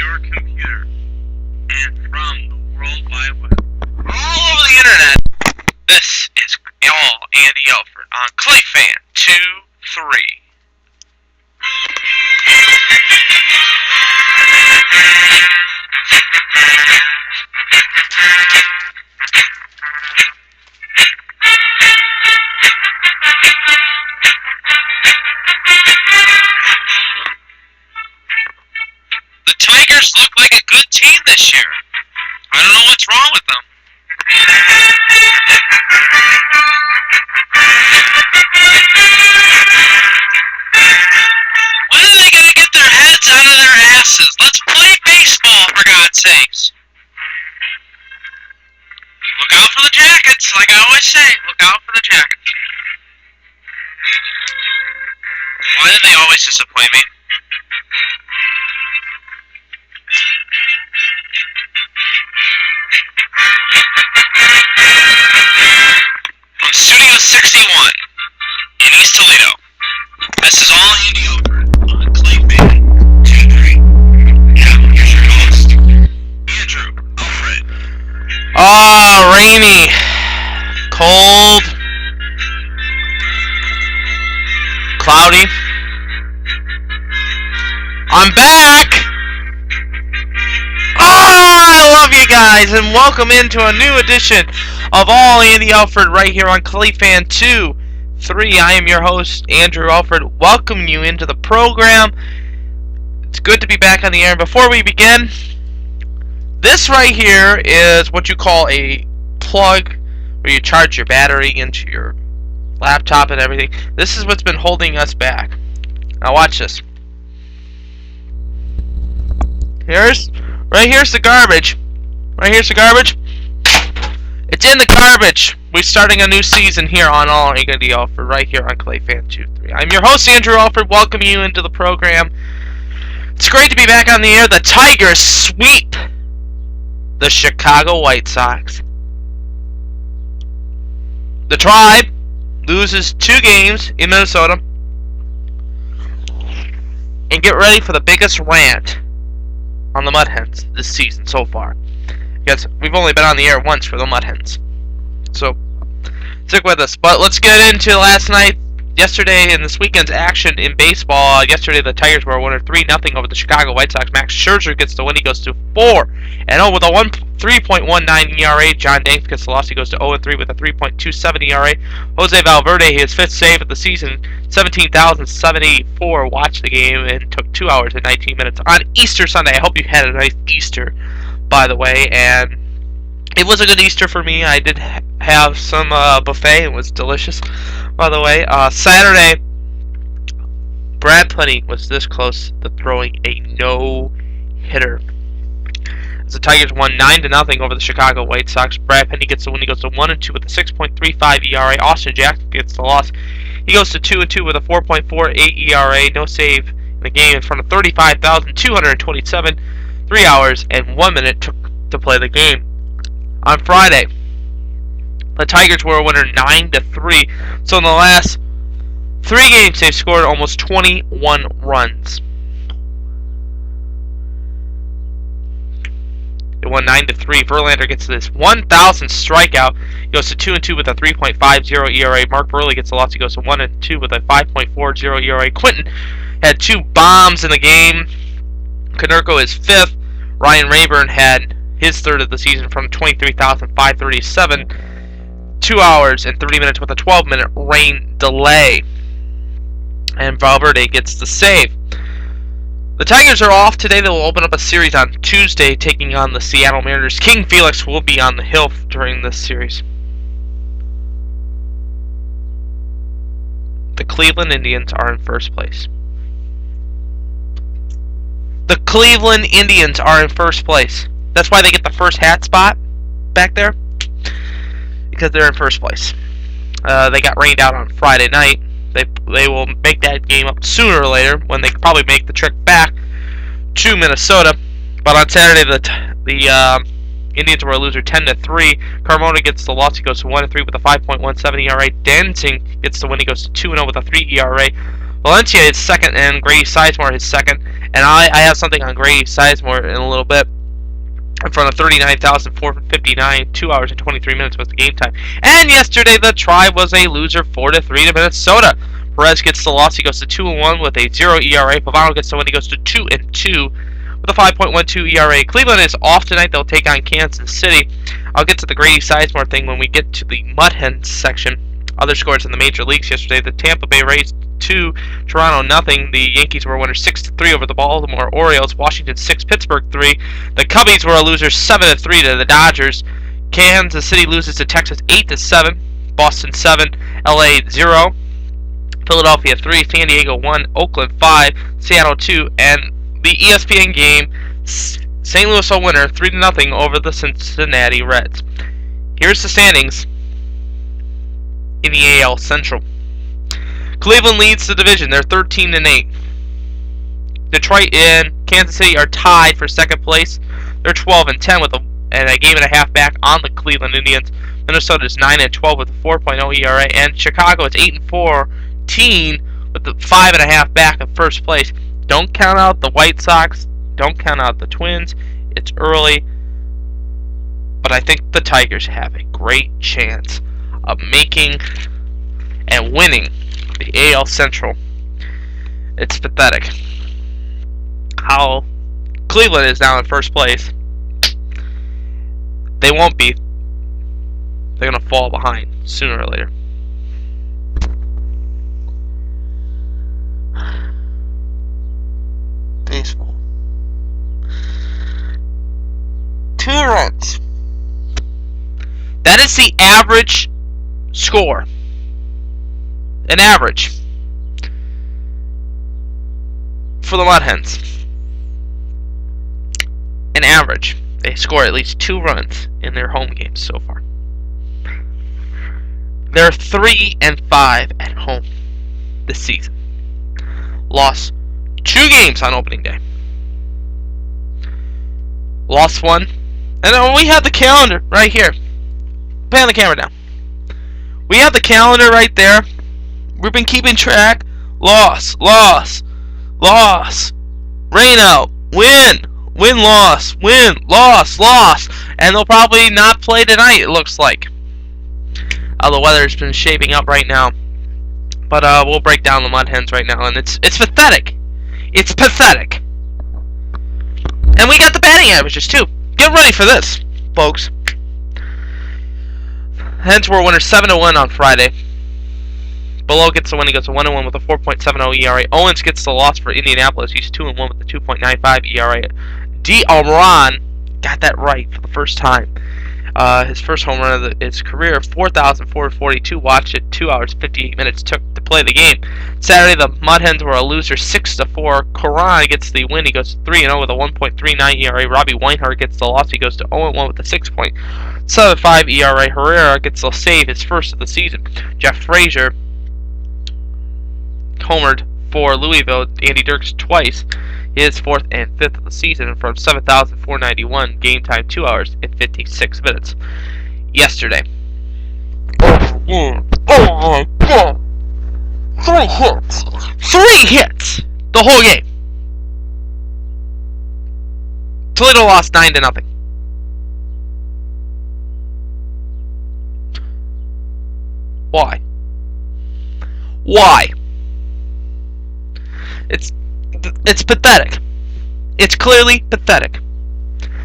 your computer and from the World Wide Web, all over the internet, this is all Andy Alfred on ClayFan 2-3. The Tigers look like a good team this year. I don't know what's wrong with them. When are they going to get their heads out of their asses? Let's play baseball, for God's sakes. Look out for the Jackets, like I always say. Look out for the Jackets. Why do they always disappoint me? From Studio 61 in East Toledo, this is all Andy Alfred on ClayFan 2-3. Yeah, here's your host, Andrew Alfred. Rainy, cold, cloudy. I'm back! I love you guys, and welcome into a new edition of All Andy Alfred right here on ClayFan 2-3. I am your host, Andrew Alfred, welcoming you into the program. It's good to be back on the air. Before we begin, this right here is what you call a plug, where you charge your battery into your laptop and everything. This is what's been holding us back. Now watch this. Right here's the garbage. Right here's the garbage. It's in the garbage. We're starting a new season here on All Andy Alfred right here on ClayFan 2-3. I'm your host, Andrew Alfred, welcoming you into the program. It's great to be back on the air. The Tigers sweep the Chicago White Sox. The Tribe loses 2 games in Minnesota. And get ready for the biggest rant on the Mud Hens this season so far. Because we've only been on the air once for the Mud Hens. So, stick with us. But let's get into yesterday, and this weekend's action in baseball. Yesterday, the Tigers were a winner 3-0 over the Chicago White Sox. Max Scherzer gets the win. He goes to 4-0 with a 3.19 ERA. John Danks gets the loss. He goes to 0-3 with a 3.27 ERA. Jose Valverde, his 5th save of the season, 17,784 watched the game and took 2 hours and 19 minutes on Easter Sunday. I hope you had a nice Easter, by the way, and it was a good Easter for me. I did have some buffet. It was delicious, by the way. Saturday, Brad Plenty was this close to throwing a no-hitter. As the Tigers won 9-0 over the Chicago White Sox. Brad Plenty gets the win. He goes to 1-2 with a 6.35 ERA. Austin Jackson gets the loss. He goes to 2-2 with a 4.48 ERA. No save in the game in front of 35,227. 3 hours and 1 minute took to play the game. On Friday, the Tigers were a winner 9-3. So in the last 3 games, they've scored almost 21 runs. They won 9-3. Verlander gets this 1,000th strikeout. He goes to 2-2 with a 3.50 ERA. Mark Burley gets the loss. He goes to 1-2 with a 5.40 ERA. Quinton had 2 bombs in the game. Konerko is 5th. Ryan Rayburn had his 3rd of the season from 23,537. 2 hours and 30 minutes with a 12-minute rain delay. And Valverde gets the save. The Tigers are off today. They will open up a series on Tuesday, taking on the Seattle Mariners. King Felix will be on the hill during this series. The Cleveland Indians are in first place. The Cleveland Indians are in first place. That's why they get the first hat spot back there, because they're in first place. They got rained out on Friday night. They will make that game up sooner or later when they probably make the trip back to Minnesota. But on Saturday, the Indians were a loser 10-3. Carmona gets the loss. He goes to 1-3 with a 5.17 ERA. Dancing gets the win. He goes to 2-0 with a 3 ERA. Valencia is second, and Grady Sizemore is second. And I have something on Grady Sizemore in a little bit. In front of 39,459, 2 hours and 23 minutes was the game time. And yesterday the Tribe was a loser, 4-3 to Minnesota. Perez gets the loss. He goes to 2-1 with a 0 ERA. Pavano gets the win. He goes to 2-2 with a 5.12 ERA. Cleveland is off tonight. They'll take on Kansas City. I'll get to the Grady Sizemore thing when we get to the Mud Hens section. Other scores in the major leagues yesterday: the Tampa Bay Rays 2, Toronto 0. The Yankees were winners 6-3 over the Baltimore Orioles. Washington 6, Pittsburgh 3. The Cubbies were a loser 7-3 to the Dodgers. Kansas City loses to Texas 8-7. Boston 7, LA 0. Philadelphia 3, San Diego 1, Oakland 5, Seattle 2, and the ESPN game, St. Louis a winner 3-0 over the Cincinnati Reds. Here's the standings in the AL Central. Cleveland leads the division. They're 13-8. Detroit and Kansas City are tied for second place. They're 12-10 with a game and a half back on the Cleveland Indians. Minnesota is 9-12 with a 4.0 ERA, and Chicago is 8-14 with the 5.5 back in first place. Don't count out the White Sox. Don't count out the Twins. It's early, but I think the Tigers have a great chance of making and winning the AL Central. It's pathetic how Cleveland is now in first place. They won't be. They're going to fall behind sooner or later. Baseball. 2 runs. That is the average score. An average for the Mud Hens. An average. They score at least 2 runs in their home games so far. They're 3-5 at home this season. Lost 2 games on opening day. Lost 1. And we have the calendar right here. Pan the camera down. We have the calendar right there. We've been keeping track. Loss, loss, loss. Rain out. Win. Win, loss. Win, loss, loss. And they'll probably not play tonight, it looks like. The weather's been shaping up right now. But we'll break down the Mud Hens right now. And it's pathetic. It's pathetic. And we got the batting averages, too. Get ready for this, folks. Hens were winners 7-1 on Friday. Below gets the win. He goes to 1-1 with a 4.70 ERA. Owens gets the loss for Indianapolis. He's 2-1 with a 2.95 ERA. D'Almiron got that right for the first time. His first home run of his career, 4,442 watched it. 2 hours 58 minutes took to play the game. Saturday, the Mud Hens were a loser, 6-4. Coran gets the win. He goes 3-0 with a 1.39 ERA. Robbie Weinhardt gets the loss. He goes to 0-1 with a 6.75 ERA. Herrera gets the save, his first of the season. Jeff Frazier homered for Louisville. Andy Dirks twice. His 4th and 5th of the season from 7,491 game time, 2 hours and 56 minutes. Yesterday. Oh my God! 3 hits! 3 hits! The whole game. Toledo lost 9-0. Why? Why? It's pathetic. It's clearly pathetic.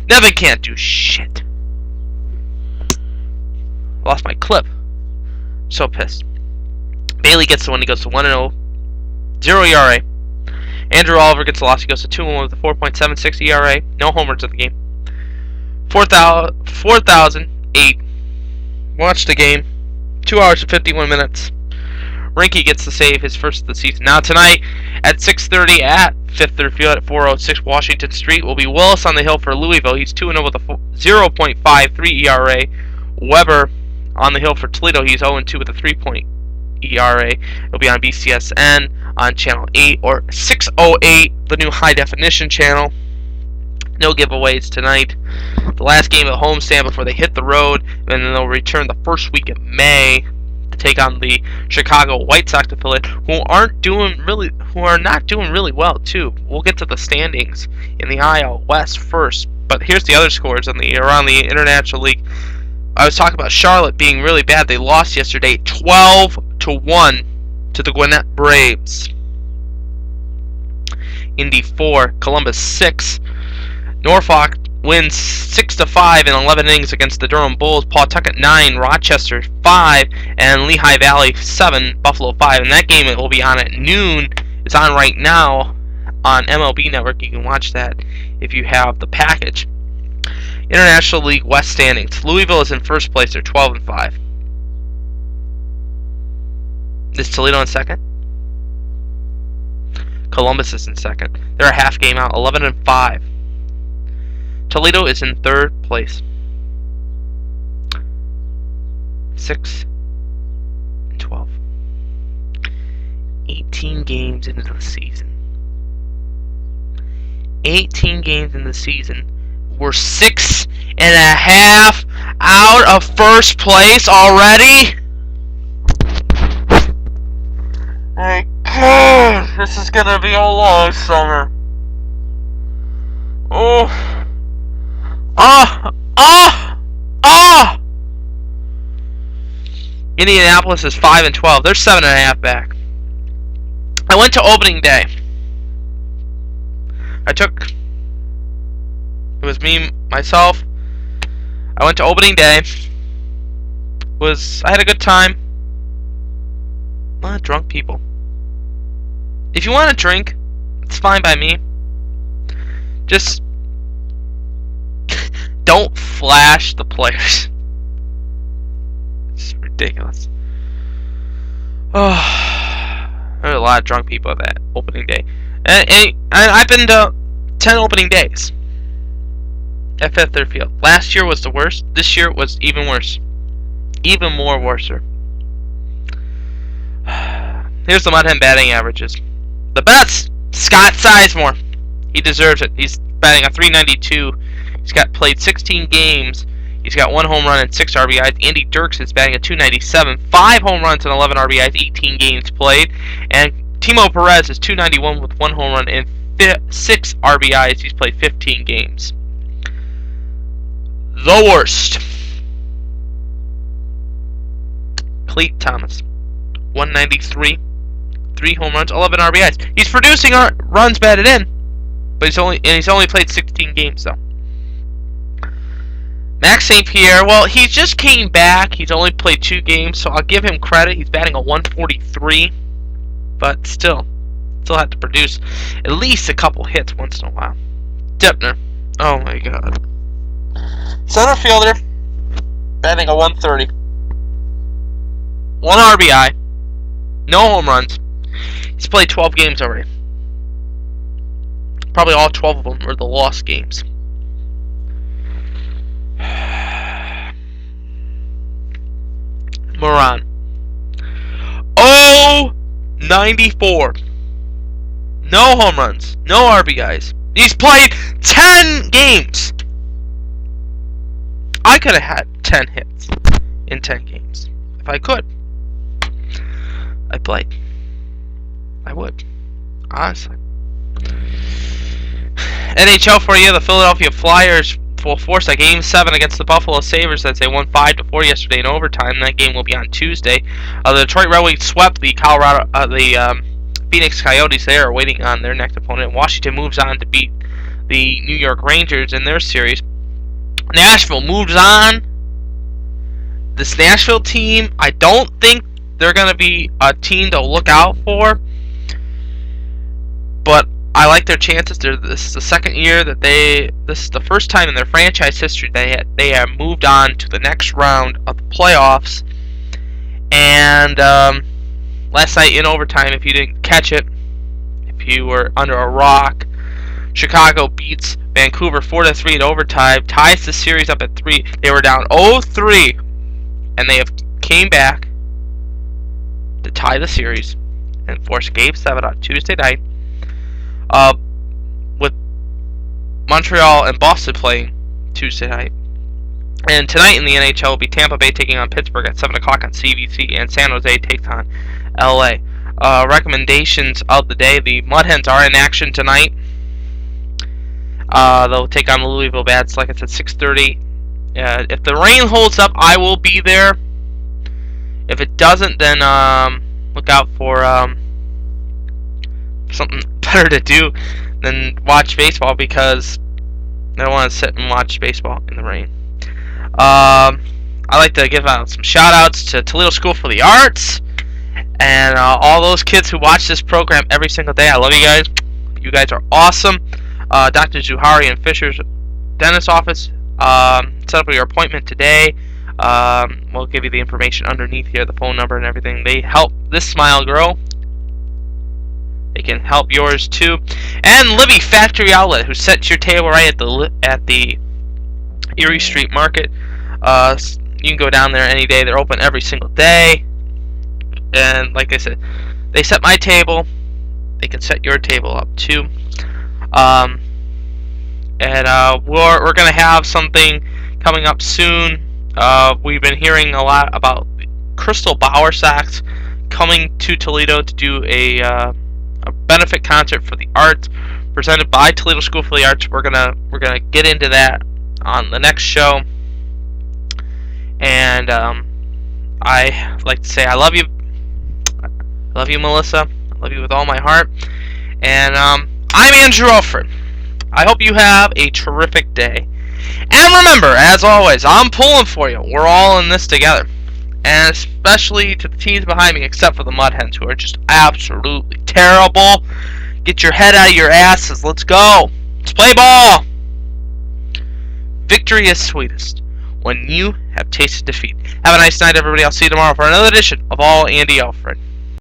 Nevin can't do shit. Lost my clip. So pissed. Bailey gets the win. He goes to 1-0. 0 ERA. Andrew Oliver gets the loss. He goes to 2-1 with a 4.76 ERA. No homers in the game. 4,008. Watched the game. 2 hours and 51 minutes. Rinke gets the save, his first of the season. Now tonight at 6:30 at Fifth Third Field at 406 Washington Street will be Willis on the hill for Louisville. He's 2-0 with a 0.53 ERA. Weber on the hill for Toledo. He's 0-2 with a 3. ERA. It'll be on BCSN on Channel 8 or 608, the new high definition channel. No giveaways tonight. The last game at homestand before they hit the road, and then they'll return the first week of May to take on the Chicago White Sox affiliate, who are not doing really well too. We'll get to the standings in the IL West first, but here's the other scores around the International League. I was talking about Charlotte being really bad. They lost yesterday 12-1 to the Gwinnett Braves. Indy 4, Columbus 6. Norfolk wins 6-5 in 11 innings against the Durham Bulls. Pawtucket 9, Rochester 5, and Lehigh Valley 7, Buffalo 5. And that game will be on at noon. It's on right now on MLB Network. You can watch that if you have the package. International League West standings. Louisville is in first place. They're 12-5. Is Toledo in second? Columbus is in second. They're a half game out, 11-5. Toledo is in third place, 6-12. 18 games into the season. 18 games in the season. We're 6.5 out of first place already. My God, this is gonna be a long summer. Indianapolis is 5-12. They're 7.5 back. I went to opening day. It was me, myself. I went to opening day. I had a good time. A lot of drunk people. If you want to drink, it's fine by me. Just don't flash the players. It's ridiculous. Oh, there were a lot of drunk people at that opening day. And I've been to 10 opening days at Fifth Third Field. Last year was the worst. This year was even worse. Even more worser. Here's the Mudhen batting averages. The best, Scott Sizemore. He deserves it. He's batting a .392. He's played 16 games. He's got 1 home run and 6 RBIs. Andy Dirks is batting a .297, 5 home runs and 11 RBIs, 18 games played. And Timo Perez is .291 with 1 home run and 6 RBIs. He's played 15 games. The worst, Clete Thomas, 193, 3 home runs, 11 RBIs. He's producing runs batted in, but he's only played 16 games though. Max St. Pierre, well, he just came back. He's only played 2 games, so I'll give him credit. He's batting a .143, but still had to produce at least a couple hits once in a while. Dipner, oh my God, center fielder, batting a .130, 1 RBI, no home runs. He's played 12 games already. Probably all 12 of them were the lost games. Moran, 0-94, no home runs, no RBIs. He's played 10 games. I could have had 10 hits in 10 games if I could. I played. I would, honestly. NHL for you. The Philadelphia Flyers will force a Game 7 against the Buffalo Sabres as they won 5-4 yesterday in overtime. That game will be on Tuesday. The Detroit Red Wings swept the Phoenix Coyotes. They are waiting on their next opponent. Washington moves on to beat the New York Rangers in their series. Nashville moves on. This Nashville team, I don't think they're going to be a team to look out for, but I like their chances. This is the second year that this is the first time in their franchise history they have moved on to the next round of the playoffs. And last night in overtime, if you didn't catch it, if you were under a rock, Chicago beats Vancouver 4-3 in overtime, ties the series up at 3. They were down 0-3, and they have came back to tie the series and force Game 7 on Tuesday night. With Montreal and Boston playing Tuesday night. And tonight in the NHL will be Tampa Bay taking on Pittsburgh at 7 o'clock on CBC, and San Jose takes on LA. Recommendations of the day: the Mud Hens are in action tonight. They'll take on the Louisville Bats, like I said, 6:30. If the rain holds up, I will be there. If it doesn't, then look out for something better to do than watch baseball, because I don't want to sit and watch baseball in the rain. I'd like to give out some shout-outs to Toledo School for the Arts and all those kids who watch this program every single day. I love you guys. You guys are awesome. Dr. Zuhari and Fisher's dentist office. Set up your appointment today. We'll give you the information underneath here, the phone number and everything. They help this smile grow. They can help yours too. And Libby Factory Outlet, who sets your table right at the Erie Street Market. You can go down there any day. They're open every single day. And like I said, they set my table. They can set your table up too. We're going to have something coming up soon. We've been hearing a lot about Crystal Bowersox coming to Toledo to do a benefit concert for the arts, presented by Toledo School for the Arts. We're gonna get into that on the next show. And I like to say I love you. I love you, Melissa. I love you with all my heart. And I'm Andrew Alfred. I hope you have a terrific day. And remember, as always, I'm pulling for you. We're all in this together. And especially to the teams behind me, except for the Mud Hens, who are just absolutely terrible. Get your head out of your asses. Let's go. Let's play ball. Victory is sweetest when you have tasted defeat. Have a nice night, everybody. I'll see you tomorrow for another edition of All Andy Alfred.